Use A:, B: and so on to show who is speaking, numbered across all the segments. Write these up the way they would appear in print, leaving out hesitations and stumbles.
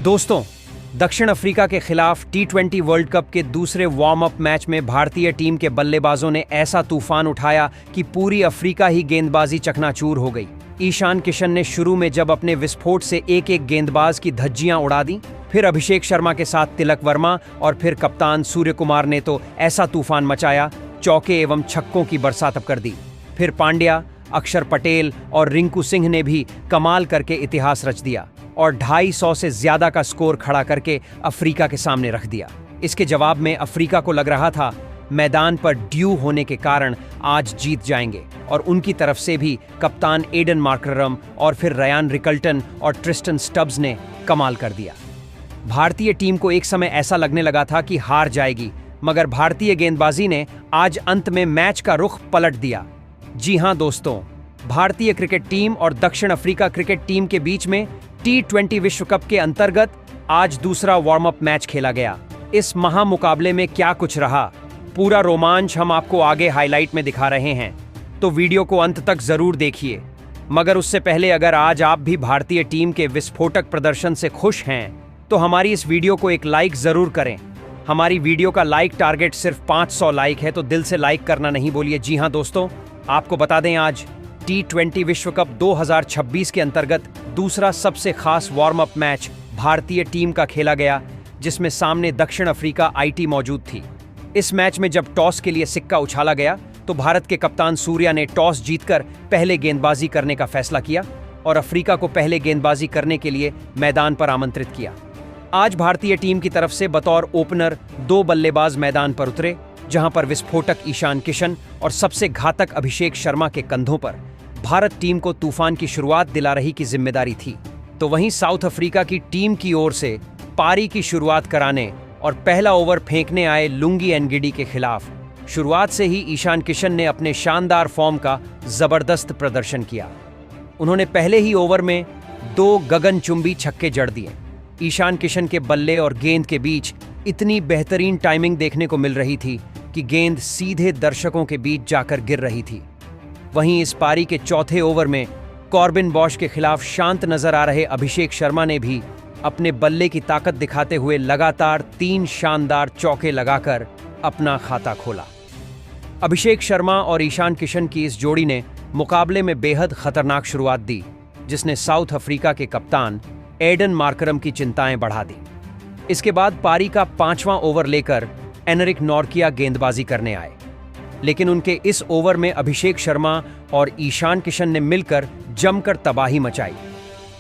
A: दोस्तों, दक्षिण अफ्रीका के खिलाफ टी20 वर्ल्ड कप के दूसरे वार्म अप मैच में भारतीय टीम के बल्लेबाजों ने ऐसा तूफान उठाया कि पूरी अफ्रीका ही गेंदबाजी चकनाचूर हो गई। ईशान किशन ने शुरू में जब अपने विस्फोट से एक एक गेंदबाज की धज्जियां उड़ा दी, फिर अभिषेक शर्मा के साथ तिलक वर्मा और फिर कप्तान सूर्य कुमार ने तो ऐसा तूफान मचाया, चौके एवं छक्कों की बरसात कर दी। फिर पांड्या, अक्षर पटेल और रिंकू सिंह ने भी कमाल करके इतिहास रच दिया और 250 से ज्यादा का स्कोर खड़ा करके अफ्रीका के सामने रख दिया। इसके जवाब में अफ्रीका को लग रहा था मैदान पर ड्यू होने के कारण आज जीत जाएंगे, और उनकी तरफ से भी कप्तान एडन मार्करम और फिर रयान रिकल्टन और ट्रिस्टन स्टब्स ने कमाल कर दिया। भारतीय टीम को एक समय ऐसा लगने लगा था कि हार जाएगी, मगर भारतीय गेंदबाजी ने आज अंत में मैच का रुख पलट दिया। जी हां दोस्तों, भारतीय क्रिकेट टीम और दक्षिण अफ्रीका क्रिकेट टीम के बीच में टी20 विश्व कप के अंतर्गत आज दूसरा वार्म अप मैच खेला गया। इस महामुकाबले में क्या कुछ रहा, पूरा रोमांच हम आपको आगे हाईलाइट में दिखा रहे हैं, तो वीडियो को अंत तक जरूर देखिए। मगर उससे पहले अगर आज आप भी भारतीय टीम के विस्फोटक प्रदर्शन से खुश हैं तो हमारी इस वीडियो को एक लाइक जरूर करें। हमारी वीडियो का लाइक टारगेट सिर्फ 500 लाइक है, तो दिल से लाइक करना नहीं भूलिए। जी हां दोस्तों, आपको बता दें आज टी20 विश्व कप 2026 के अंतर्गत दूसरा सबसे खास वार्म अप मैच भारतीय टीम का खेला गया, जिसमें सामने दक्षिण अफ्रीका आईटी मौजूद थी। इस मैच में जब टॉस के लिए सिक्का उछाला गया तो भारत के कप्तान सूर्या ने टॉस जीतकर पहले गेंदबाजी करने का फैसला किया और अफ्रीका को पहले गेंदबाजी करने के लिए मैदान पर आमंत्रित किया। आज भारतीय टीम की तरफ से बतौर ओपनर 2 बल्लेबाज मैदान पर उतरे, जहां पर विस्फोटक ईशान किशन और सबसे घातक अभिषेक शर्मा के कंधों पर भारत टीम को तूफान की शुरुआत दिला रही की जिम्मेदारी थी। तो वहीं साउथ अफ्रीका की टीम की ओर से पारी की शुरुआत कराने और पहला ओवर फेंकने आए लुंगी एनगिडी के खिलाफ शुरुआत से ही ईशान किशन ने अपने शानदार फॉर्म का जबरदस्त प्रदर्शन किया। उन्होंने पहले ही ओवर में 2 गगनचुंबी छक्के जड़ दिए। ईशान किशन के बल्ले और गेंद के बीच इतनी बेहतरीन टाइमिंग देखने को मिल रही थी कि गेंद सीधे दर्शकों के बीच जाकर गिर रही थी। वहीं इस पारी के चौथे ओवर में कॉर्बिन बॉश के खिलाफ शांत नजर आ रहे अभिषेक शर्मा ने भी अपने बल्ले की ताकत दिखाते हुए लगातार 3 शानदार चौके लगाकर अपना खाता खोला। अभिषेक शर्मा और ईशान किशन की इस जोड़ी ने मुकाबले में बेहद खतरनाक शुरुआत दी, जिसने साउथ अफ्रीका के कप्तान एडन मार्करम की चिंताएं बढ़ा दी। इसके बाद पारी का 5वां ओवर लेकर एनरिक नॉर्किया गेंदबाजी करने आए, लेकिन उनके इस ओवर में अभिषेक शर्मा और ईशान किशन ने मिलकर जमकर तबाही मचाई।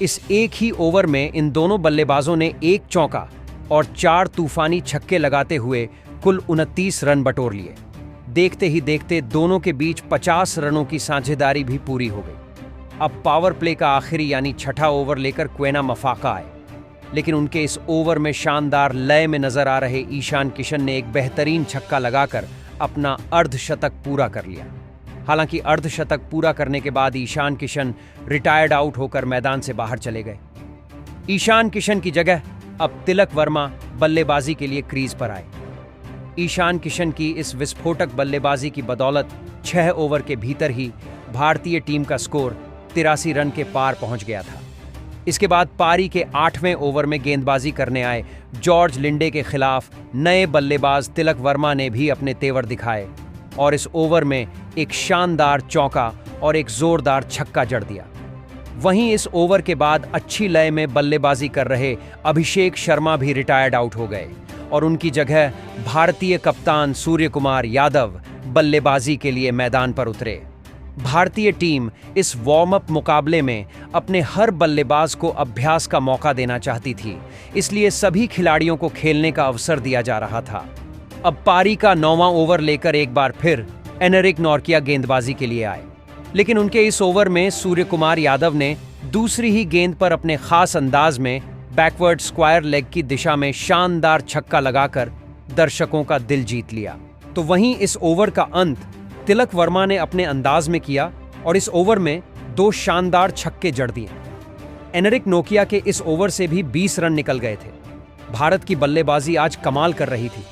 A: इस एक ही ओवर में इन दोनों बल्लेबाजों ने 1 चौका और 4 तूफानी छक्के लगाते हुए कुल 29 रन बटोर लिए। देखते ही देखते दोनों के बीच 50 रनों की साझेदारी भी पूरी हो गई। अब पावर प्ले का आखिरी यानी छठा ओवर लेकर क्वेना मफाका आए, लेकिन उनके इस ओवर में शानदार लय में नजर आ रहे ईशान किशन ने एक बेहतरीन छक्का लगाकर अपना अर्धशतक पूरा कर लिया। हालांकि अर्धशतक पूरा करने के बाद ईशान किशन रिटायर्ड आउट होकर मैदान से बाहर चले गए। ईशान किशन की जगह अब तिलक वर्मा बल्लेबाजी के लिए क्रीज पर आए। ईशान किशन की इस विस्फोटक बल्लेबाजी की बदौलत 6 ओवर के भीतर ही भारतीय टीम का स्कोर 83 रन के पार पहुंच गया था। इसके बाद पारी के 8वें ओवर में गेंदबाजी करने आए जॉर्ज लिंडे के खिलाफ नए बल्लेबाज तिलक वर्मा ने भी अपने तेवर दिखाए और इस ओवर में एक शानदार चौका और एक जोरदार छक्का जड़ दिया। वहीं इस ओवर के बाद अच्छी लय में बल्लेबाजी कर रहे अभिषेक शर्मा भी रिटायर्ड आउट हो गए और उनकी जगह भारतीय कप्तान सूर्य कुमार यादव बल्लेबाजी के लिए मैदान पर उतरे। भारतीय टीम इस वार्म अप मुकाबले में अपने हर बल्लेबाज को अभ्यास का मौका देना चाहती थी, इसलिए सभी खिलाड़ियों को खेलने का अवसर दिया जा रहा था। अब पारी का 9वां ओवर लेकर एक बार फिर एनरिक नॉर्किया गेंदबाजी के लिए आए, लेकिन उनके इस ओवर में सूर्य कुमार यादव ने दूसरी ही गेंद पर अपने खास अंदाज में बैकवर्ड स्क्वायर लेग की दिशा में शानदार छक्का लगाकर दर्शकों का दिल जीत लिया। तो वहीं इस ओवर का अंत तिलक वर्मा ने अपने अंदाज में किया और इस ओवर में 2 शानदार छक्के जड़ दिए। एनरिक नोकिया के इस ओवर से भी 20 रन निकल गए थे। भारत की बल्लेबाजी आज कमाल कर रही थी,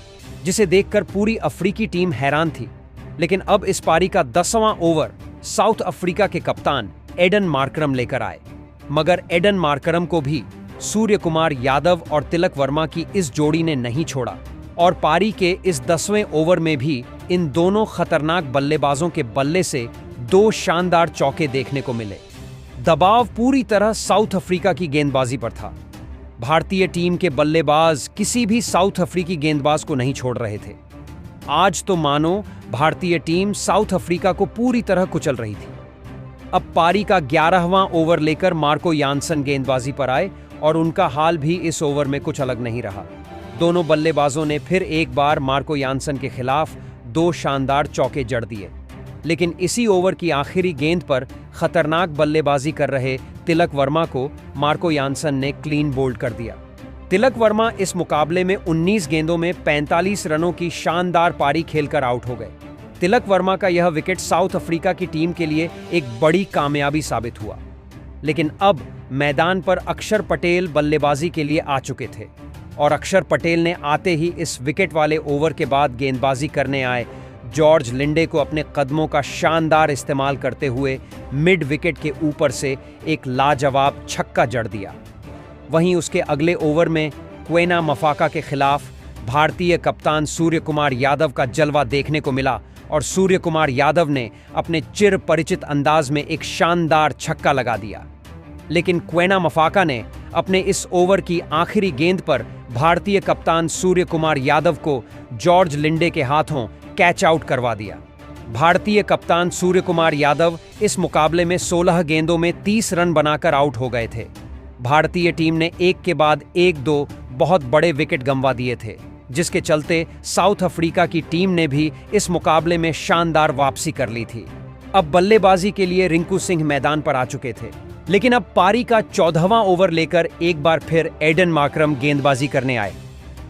A: जिसे देखकर पूरी अफ्रीकी टीम हैरान थी। लेकिन अब इस पारी का 10वां ओवर साउथ अफ्रीका के कप्तान एडन मार्करम लेकर आए, मगर एडन मार्करम को भी सूर्य कुमार यादव और तिलक वर्मा की इस जोड़ी ने नहीं छोड़ा और पारी के इस 10वें ओवर में भी इन दोनों खतरनाक बल्लेबाजों के बल्ले से 2 शानदार चौके देखने को मिले। दबाव पूरी तरह साउथ अफ्रीका की गेंदबाजी पर था। भारतीय टीम के बल्लेबाज किसी भी साउथ अफ्रीकी गेंदबाज को नहीं छोड़ रहे थे। आज तो मानो भारतीय टीम साउथ अफ्रीका को पूरी तरह कुचल रही थी। अब पारी का 11वां ओवर लेकर मार्को यानसन गेंदबाजी पर आए और उनका हाल भी इस ओवर में कुछ अलग नहीं रहा। दोनों बल्लेबाजों ने फिर एक बार मार्को यानसन के खिलाफ 2 शानदार चौके जड़ दिए, लेकिन इसी ओवर की आखिरी गेंद पर खतरनाक बल्लेबाजी कर रहे तिलक वर्मा को मार्को यानसन ने क्लीन बोल्ड कर दिया। तिलक वर्मा इस मुकाबले में 19 गेंदों में 45 रनों की शानदार पारी खेलकर आउट हो गए। तिलक वर्मा का यह विकेट साउथ अफ्रीका की टीम के लिए एक बड़ी कामयाबी साबित हुआ। लेकिन अब मैदान पर अक्षर पटेल बल्लेबाजी के लिए आ चुके थे और अक्षर पटेल ने आते ही इस विकेट वाले ओवर के बाद गेंदबाजी करने आए जॉर्ज लिंडे को अपने कदमों का शानदार इस्तेमाल करते हुए मिड विकेट के ऊपर से एक लाजवाब छक्का जड़ दिया। वहीं उसके अगले ओवर में क्वेना मफाका के खिलाफ भारतीय कप्तान सूर्य कुमार यादव का जलवा देखने को मिला और सूर्य कुमार यादव ने अपने चिर परिचित अंदाज में एक शानदार छक्का लगा दिया। लेकिन क्वेना मफाका ने अपने इस ओवर की आखिरी गेंद पर भारतीय कप्तान सूर्य कुमार यादव को जॉर्ज लिंडे के हाथों कैच आउट करवा दिया। भारतीय कप्तान सूर्य कुमार यादव इस मुकाबले में 16 गेंदों में 30 रन बनाकर आउट हो गए थे। भारतीय टीम ने एक के बाद एक 2 बहुत बड़े विकेट गंवा दिए थे, जिसके चलते साउथ अफ्रीका की टीम ने भी इस मुकाबले में शानदार वापसी कर ली थी। अब बल्लेबाजी के लिए रिंकू सिंह मैदान पर आ चुके थे, लेकिन अब पारी का 14वां ओवर लेकर एक बार फिर एडन मार्करम गेंदबाजी करने आए।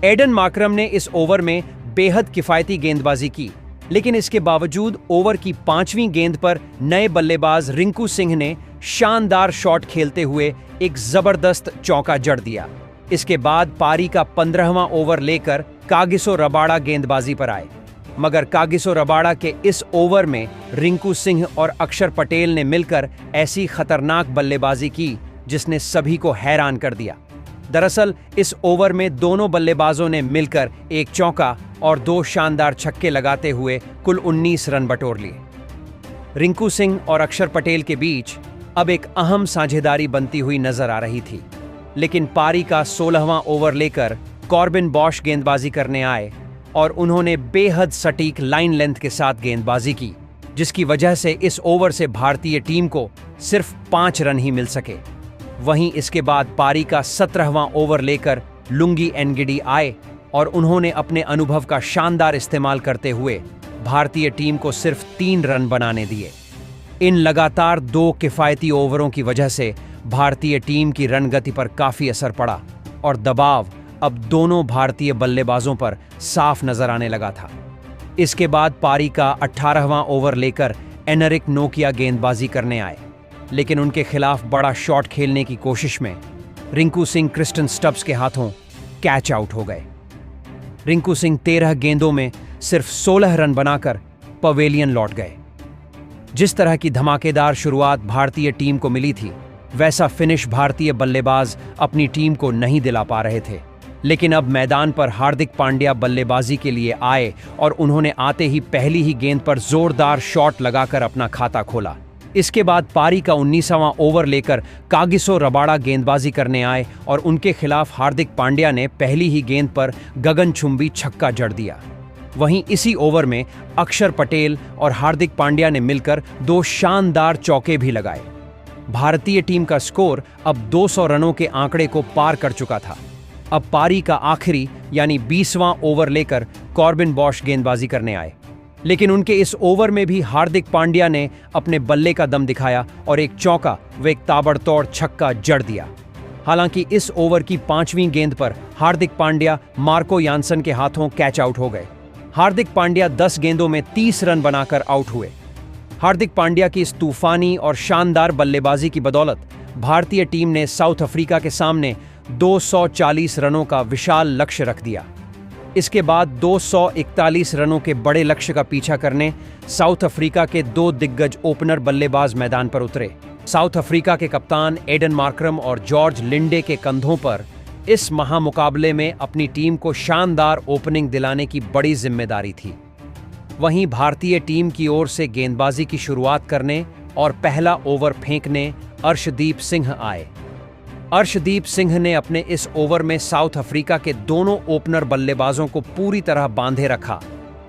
A: एडन मार्करम ने इस ओवर में बेहद किफायती गेंदबाजी की, लेकिन इसके बावजूद ओवर की 5वीं गेंद पर नए बल्लेबाज रिंकू सिंह ने शानदार शॉट खेलते हुए एक जबरदस्त चौका जड़ दिया। इसके बाद पारी का 15वां ओवर लेकर कागिसो रबाड़ा गेंदबाजी पर आए, मगर कागिसो रबाड़ा के इस ओवर में रिंकू सिंह और अक्षर पटेल ने मिलकर ऐसी खतरनाक बल्लेबाजी की जिसने सभी को हैरान कर दिया। दरअसल इस ओवर में दोनों बल्लेबाजों ने मिलकर एक चौका और 2 शानदार छक्के लगाते हुए कुल 19 रन बटोर लिए। रिंकू सिंह और अक्षर पटेल के बीच अब एक अहम साझेदारी बनती हुई नजर आ रही थी, लेकिन पारी का 16वां ओवर लेकर कॉर्बिन बॉश गेंदबाजी करने आए और उन्होंने बेहद सटीक लाइन लेंथ के साथ गेंदबाजी की, जिसकी वजह से इस ओवर से भारतीय टीम को सिर्फ 5 रन ही मिल सके। वहीं इसके बाद पारी का 17वां ओवर लेकर लुंगी एनगिडी आए और उन्होंने अपने अनुभव का शानदार इस्तेमाल करते हुए भारतीय टीम को सिर्फ 3 रन बनाने दिए। इन लगातार 2 किफायती ओवरों की वजह से भारतीय टीम की रणगति पर काफी असर पड़ा और दबाव अब दोनों भारतीय बल्लेबाजों पर साफ नजर आने लगा था। इसके बाद पारी का 18वां ओवर लेकर एनरिक नोकिया गेंदबाजी करने आए, लेकिन उनके खिलाफ बड़ा शॉट खेलने की कोशिश में रिंकू सिंह क्रिस्टन स्टब्स के हाथों कैच आउट हो गए। रिंकू सिंह 13 गेंदों में सिर्फ 16 रन बनाकर पवेलियन लौट गए। जिस तरह की धमाकेदार शुरुआत भारतीय टीम को मिली थी, वैसा फिनिश भारतीय बल्लेबाज अपनी टीम को नहीं दिला पा रहे थे। लेकिन अब मैदान पर हार्दिक पांड्या बल्लेबाजी के लिए आए और उन्होंने आते ही पहली ही गेंद पर जोरदार शॉट लगाकर अपना खाता खोला। इसके बाद पारी का 19वां ओवर लेकर कागिसो रबाड़ा गेंदबाजी करने आए और उनके खिलाफ हार्दिक पांड्या ने पहली ही गेंद पर गगनचुंबी छक्का जड़ दिया। वहीं इसी ओवर में अक्षर पटेल और हार्दिक पांड्या ने मिलकर 2 शानदार चौके भी लगाए। भारतीय टीम का स्कोर अब 200 रनों के आंकड़े को पार कर चुका था। अब पारी का आखिरी यानी 20वां ओवर लेकर कॉर्बिन बॉश गेंदबाजी करने आए, लेकिन उनके इस ओवर में भी हार्दिक पांड्या ने अपने बल्ले का दम दिखाया और एक चौका व एक ताबड़तोड़ छक्का जड़ दिया। हालांकि इस ओवर की 5वीं गेंद पर हार्दिक पांड्या मार्को यानसन के हाथों कैच आउट हो गए। हार्दिक पांड्या 10 गेंदों में 30 रन बनाकर आउट हुए। हार्दिक पांड्या की इस तूफानी और शानदार बल्लेबाजी की बदौलत भारतीय टीम ने साउथ अफ्रीका के सामने 240 रनों का विशाल लक्ष्य रख दिया। इसके बाद 241 रनों के बड़े लक्ष्य का पीछा करने साउथ अफ्रीका के 2 दिग्गज ओपनर बल्लेबाज मैदान पर उतरे। साउथ अफ्रीका के कप्तान एडन मार्करम और जॉर्ज लिंडे के कंधों पर इस महामुकाबले में अपनी टीम को शानदार ओपनिंग दिलाने की बड़ी जिम्मेदारी थी। वहीं भारतीय टीम की ओर से गेंदबाजी की शुरुआत करने और पहला ओवर फेंकने अर्शदीप सिंह आए। अर्शदीप सिंह ने अपने इस ओवर में साउथ अफ्रीका के दोनों ओपनर बल्लेबाजों को पूरी तरह बांधे रखा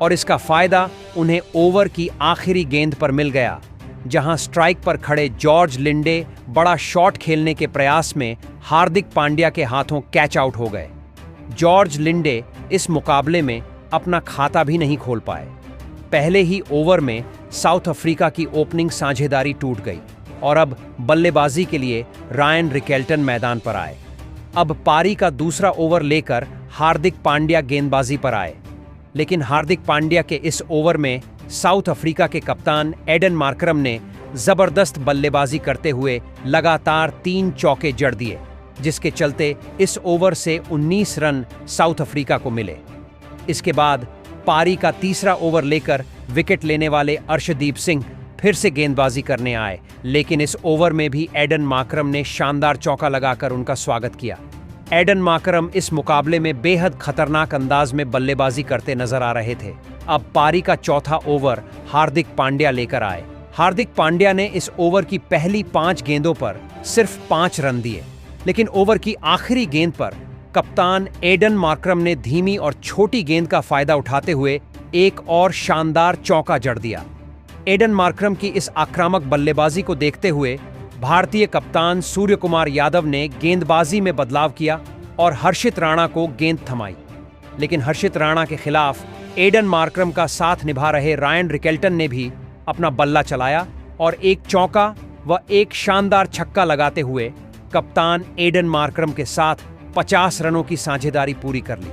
A: और इसका फायदा उन्हें ओवर की आखिरी गेंद पर मिल गया, जहां स्ट्राइक पर खड़े जॉर्ज लिंडे बड़ा शॉट खेलने के प्रयास में हार्दिक पांड्या के हाथों कैच आउट हो गए। जॉर्ज लिंडे इस मुकाबले में अपना खाता भी नहीं खोल पाए। पहले ही ओवर में साउथ अफ्रीका की ओपनिंग साझेदारी टूट गई और अब बल्लेबाजी के लिए रायन रिकेल्टन मैदान पर आए। अब पारी का दूसरा ओवर लेकर हार्दिक पांड्या गेंदबाजी पर आए, लेकिन हार्दिक पांड्या के इस ओवर में साउथ अफ्रीका के कप्तान एडन मार्करम ने जबरदस्त बल्लेबाजी करते हुए लगातार 3 चौके जड़ दिए, जिसके चलते इस ओवर से 19 रन साउथ अफ्रीका को मिले। इसके बाद पारी का तीसरा ओवर लेकर विकेट लेने वाले अर्शदीप सिंह फिर से गेंदबाजी करने आए, लेकिन इस ओवर में भी एडन मार्करम ने शानदार चौका लगाकर उनका स्वागत किया। एडन मार्करम इस मुकाबले में बेहद खतरनाक अंदाज में बल्लेबाजी करते नजर आ रहे थे। अब पारी का चौथा ओवर हार्दिक पांड्या लेकर आए। हार्दिक पांड्या ने इस ओवर की पहली 5 गेंदों पर सिर्फ 5 रन दिए, लेकिन ओवर की आखिरी गेंद पर कप्तान एडन मार्करम ने धीमी और छोटी गेंद का फायदा उठाते हुए एक और शानदार चौका जड़ दिया। एडन मार्करम की इस आक्रामक बल्लेबाजी को देखते हुए भारतीय कप्तान सूर्यकुमार यादव ने गेंदबाजी में बदलाव किया और हर्षित राणा को गेंद थमाई, लेकिन हर्षित राणा के खिलाफ एडन मार्करम का साथ निभा रहे रायन रिकेल्टन ने भी अपना बल्ला चलाया और एक चौका व एक शानदार छक्का लगाते हुए कप्तान एडन मार्करम के साथ 50 रनों की साझेदारी पूरी कर ली।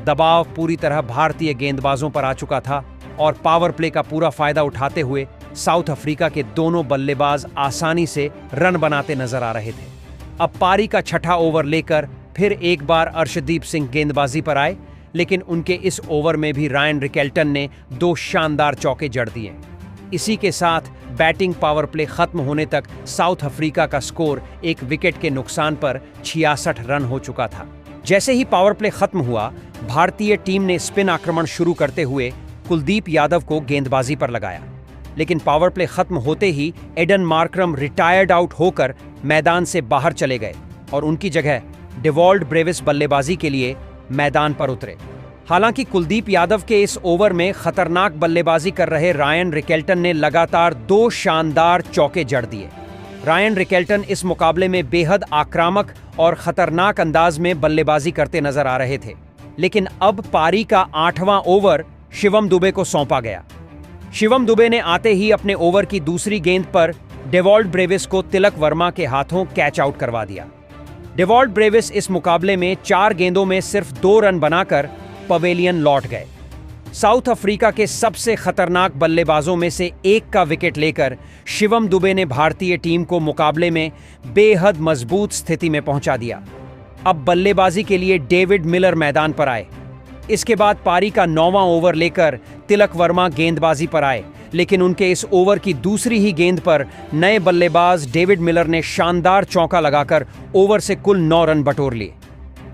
A: दबाव पूरी तरह भारतीय गेंदबाजों पर आ चुका था और पावर प्ले का पूरा फायदा उठाते हुए साउथ अफ्रीका के दोनों बल्लेबाज आसानी से रन बनाते नजर आ रहे थे। अब पारी का छठा ओवर लेकर फिर एक बार अर्शदीप सिंह गेंदबाजी पर आए, लेकिन उनके इस ओवर में भी रायन रिकेल्टन ने 2 शानदार चौके जड़ दिए। इसी के साथ बैटिंग पावर प्ले खत्म होने तक साउथ अफ्रीका का स्कोर एक विकेट के नुकसान पर 66 रन हो चुका था। जैसे ही पावर प्ले खत्म हुआ, भारतीय टीम ने स्पिन आक्रमण शुरू करते हुए कुलदीप यादव को गेंदबाजी पर लगाया, लेकिन पावर प्ले खत्म होते ही एडन मार्करम रिटायर्ड आउट होकर मैदान से बाहर चले गए और उनकी जगह डेवॉल्ड ब्रेविस बल्लेबाजी के लिए मैदान पर उतरे। हालांकि कुलदीप यादव के इस ओवर में खतरनाक बल्लेबाजी कर रहे रायन रिकेल्टन ने लगातार 2 शानदार चौके जड़ दिए। रायन रिकेल्टन इस मुकाबले में बेहद आक्रामक और खतरनाक अंदाज में बल्लेबाजी करते नजर आ रहे थे, लेकिन अब पारी का 8वां ओवर शिवम दुबे को सौंपा गया। शिवम दुबे ने आते ही अपने ओवर की दूसरी गेंद पर डेवॉल्ड ब्रेविस को तिलक वर्मा के हाथों कैच आउट करवा दिया। डेवॉल्ड ब्रेविस इस मुकाबले में 4 गेंदों में सिर्फ 2 रन बनाकर पवेलियन लौट गए। साउथ अफ्रीका के सबसे खतरनाक बल्लेबाजों में से एक का विकेट लेकर शिवम दुबे ने भारतीय टीम को मुकाबले में बेहद मजबूत स्थिति में पहुंचा दिया। अब बल्लेबाजी के लिए डेविड मिलर मैदान पर आए। इसके बाद पारी का 9वां ओवर लेकर तिलक वर्मा गेंदबाजी पर आए, लेकिन उनके इस ओवर की दूसरी ही गेंद पर नए बल्लेबाज डेविड मिलर ने शानदार चौका लगाकर ओवर से कुल 9 रन बटोर लिए।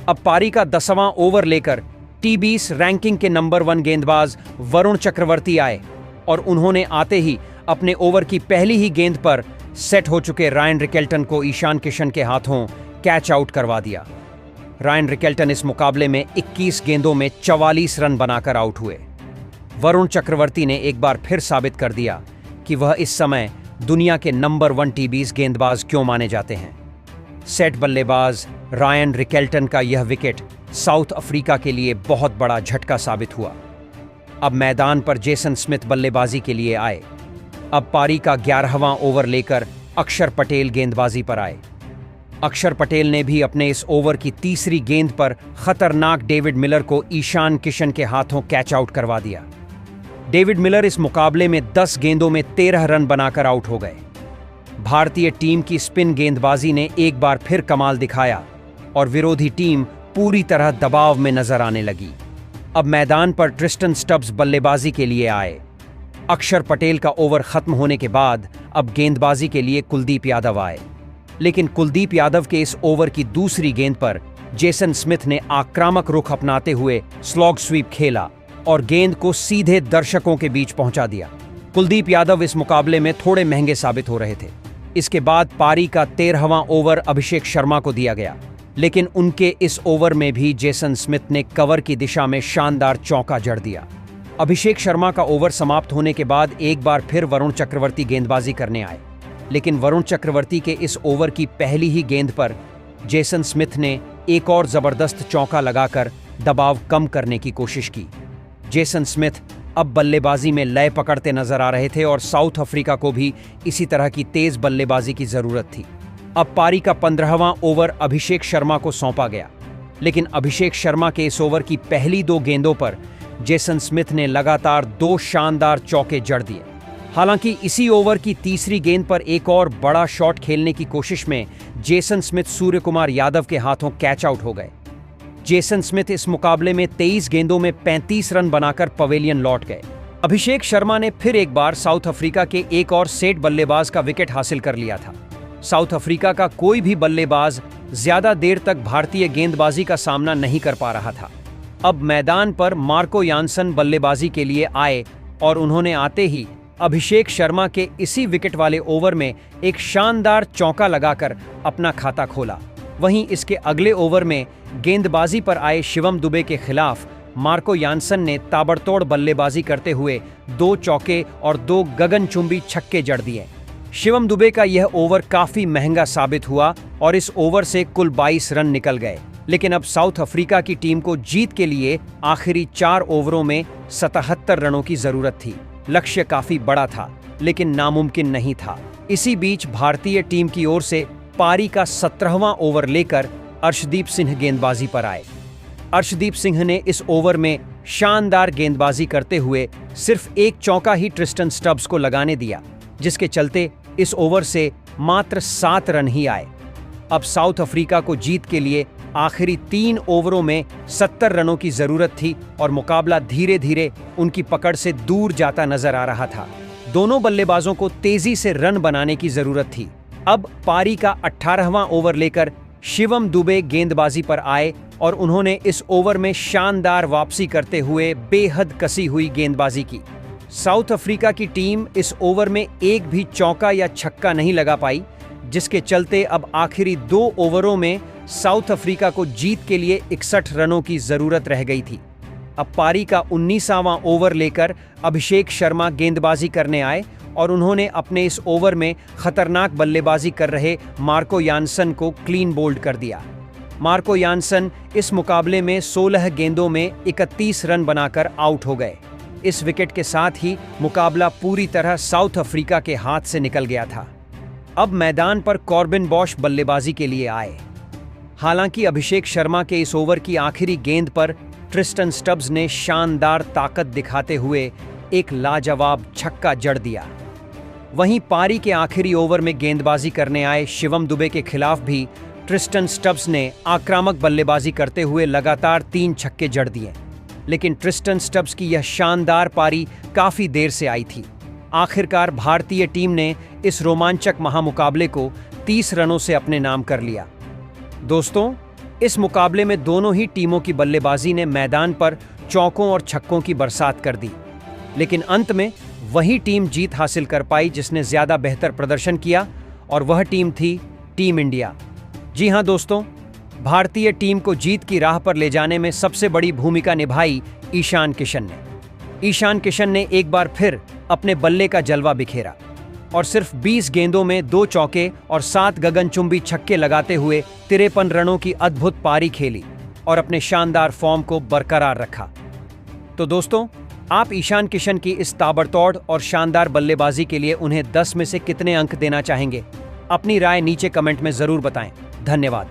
A: अब पारी का 10वां ओवर लेकर T20 रैंकिंग के नंबर 1 गेंदबाज वरुण चक्रवर्ती आए और उन्होंने आते ही अपने ओवर की पहली ही गेंद पर सेट हो चुके रायन रिकेल्टन को ईशान किशन के हाथों कैच आउट करवा दिया। रायन रिकेल्टन इस मुकाबले में 21 गेंदों में 44 रन बनाकर आउट हुए। वरुण चक्रवर्ती ने एक बार फिर साबित कर दिया कि वह इस समय दुनिया के नंबर 1 T20 गेंदबाज क्यों माने जाते हैं। सेट बल्लेबाज रायन रिकेल्टन का यह विकेट साउथ अफ्रीका के लिए बहुत बड़ा झटका साबित हुआ। अब मैदान पर जेसन स्मिथ बल्लेबाजी के लिए आए। अब पारी का 11वां ओवर लेकर अक्षर पटेल गेंदबाजी पर आए। अक्षर पटेल ने भी अपने इस ओवर की तीसरी गेंद पर खतरनाक डेविड मिलर को ईशान किशन के हाथों कैच आउट करवा दिया। डेविड मिलर इस मुकाबले में 10 गेंदों में 13 रन बनाकर आउट हो गए। भारतीय टीम की स्पिन गेंदबाजी ने एक बार फिर कमाल दिखाया और विरोधी टीम पूरी तरह दबाव में नजर आने लगी। अब मैदान पर ट्रिस्टन स्टब्स बल्लेबाजी के लिए आए। अक्षर पटेल का ओवर खत्म होने के बाद अब गेंदबाजी के लिए कुलदीप यादव आए, लेकिन कुलदीप यादव के इस ओवर की दूसरी गेंद पर जेसन स्मिथ ने आक्रामक रुख अपनाते हुए स्लॉग स्वीप खेला और गेंद को सीधे दर्शकों के बीच पहुंचा दिया। कुलदीप यादव इस मुकाबले में थोड़े महंगे साबित हो रहे थे। इसके बाद पारी का 13वां ओवर अभिषेक शर्मा को दिया गया, लेकिन उनके इस ओवर में भी जेसन स्मिथ ने कवर की दिशा में शानदार चौका जड़ दिया। अभिषेक शर्मा का ओवर समाप्त होने के बाद एक बार फिर वरुण चक्रवर्ती गेंदबाजी करने आए, लेकिन वरुण चक्रवर्ती के इस ओवर की पहली ही गेंद पर जेसन स्मिथ ने एक और जबरदस्त चौका लगाकर दबाव कम करने की कोशिश की। जेसन स्मिथ अब बल्लेबाजी में लय पकड़ते नजर आ रहे थे और साउथ अफ्रीका को भी इसी तरह की तेज बल्लेबाजी की जरूरत थी। अब पारी का 15वां ओवर अभिषेक शर्मा को सौंपा गया, लेकिन अभिषेक शर्मा के इस ओवर की पहली 2 गेंदों पर जेसन स्मिथ ने लगातार 2 शानदार चौके जड़ दिए। हालांकि इसी ओवर की तीसरी गेंद पर एक और बड़ा शॉट खेलने की कोशिश में जेसन स्मिथ सूर्यकुमार यादव के हाथों कैच आउट हो गए। जेसन स्मिथ इस मुकाबले में 23 गेंदों में 35 रन बनाकर पवेलियन लौट गए। अभिषेक शर्मा ने फिर एक बार साउथ अफ्रीका के एक और सेट बल्लेबाज का विकेट हासिल कर लिया था। साउथ अफ्रीका का कोई भी बल्लेबाज ज्यादा देर तक भारतीय गेंदबाजी का सामना नहीं कर पा रहा था। अब मैदान पर मार्को यानसन बल्लेबाजी के लिए आए और उन्होंने आते ही अभिषेक शर्मा के इसी विकेट वाले ओवर में एक शानदार चौका लगाकर अपना खाता खोला। वहीं इसके अगले ओवर में गेंदबाजी पर आए शिवम दुबे के खिलाफ मार्को यानसन ने ताबड़तोड़ बल्लेबाजी करते हुए 2 चौके और 2 गगनचुंबी छक्के जड़ दिए। शिवम दुबे का यह ओवर काफी महंगा साबित हुआ और इस ओवर से कुल 22 रन निकल गए, लेकिन अब साउथ अफ्रीका की टीम को जीत के लिए आखिरी 4 ओवरों में 77 रनों की जरूरत थी। लक्ष्य काफी बड़ा था, लेकिन नामुमकिन नहीं था। इसी बीच भारतीय टीम की ओर से पारी का 17वां ओवर लेकर अर्शदीप सिंह गेंदबाजी पर आए। अर्शदीप सिंह ने इस ओवर में शानदार गेंदबाजी करते हुए सिर्फ एक चौका ही ट्रिस्टन स्टब्स को लगाने दिया, जिसके चलते इस ओवर से मात्र 7 रन ही आए। अब साउथ अफ्रीका को जीत के लिए आखिरी 3 ओवरों में 70 रनों की जरूरत थी और मुकाबला धीरे धीरे उनकी पकड़ से दूर जाता नजर आ रहा था। दोनों बल्लेबाजों को तेजी से रन बनाने की जरूरत थी। अब पारी का 18वां ओवर लेकर शिवम दुबे गेंदबाजी पर आए और उन्होंने इस ओवर में शानदार वापसी करते हुए बेहद कसी हुई गेंदबाजी की। साउथ अफ्रीका की टीम इस ओवर में एक भी चौका या छक्का नहीं लगा पाई, जिसके चलते अब आखिरी 2 ओवरों में साउथ अफ्रीका को जीत के लिए 61 रनों की जरूरत रह गई थी। अब पारी का 19वां ओवर लेकर अभिषेक शर्मा गेंदबाजी करने आए और उन्होंने अपने इस ओवर में खतरनाक बल्लेबाजी कर रहे मार्को यानसन को क्लीन बोल्ड कर दिया। मार्को यानसन इस मुकाबले में 16 गेंदों में 31 रन बनाकर आउट हो गए। इस विकेट के साथ ही मुकाबला पूरी तरह साउथ अफ्रीका के हाथ से निकल गया था। अब मैदान पर कॉर्बिन बॉश बल्लेबाजी के लिए आए। हालांकि अभिषेक शर्मा के इस ओवर की आखिरी गेंद पर ट्रिस्टन स्टब्स ने शानदार ताकत दिखाते हुए एक लाजवाब छक्का जड़ दिया। वहीं पारी के आखिरी ओवर में गेंदबाजी करने आए शिवम दुबे के खिलाफ भी ट्रिस्टन स्टब्स ने आक्रामक बल्लेबाजी करते हुए लगातार 3 छक्के जड़ दिए, लेकिन ट्रिस्टन स्टब्स की यह शानदार पारी काफी देर से आई थी। आखिरकार भारतीय टीम ने इस रोमांचक महामुकाबले को 30 रनों से अपने नाम कर लिया। दोस्तों, इस मुकाबले में दोनों ही टीमों की बल्लेबाजी ने मैदान पर चौकों और छक्कों की बरसात कर दी, लेकिन अंत में वही टीम जीत हासिल कर पाई जिसने ज्यादा बेहतर प्रदर्शन किया, और वह टीम थी टीम इंडिया। जी हां दोस्तों, भारतीय टीम को जीत की राह पर ले जाने में सबसे बड़ी भूमिका निभाई ईशान किशन ने। ईशान किशन ने एक बार फिर अपने बल्ले का जलवा बिखेरा और सिर्फ 20 गेंदों में 2 चौके और 7 गगनचुंबी छक्के लगाते हुए 53 रनों की अद्भुत पारी खेली और अपने शानदार फॉर्म को बरकरार रखा। तो दोस्तों, आप ईशान किशन की इस ताबड़तोड़ और शानदार बल्लेबाजी के लिए उन्हें 10 में से कितने अंक देना चाहेंगे? अपनी राय नीचे कमेंट में जरूर बताएं। धन्यवाद।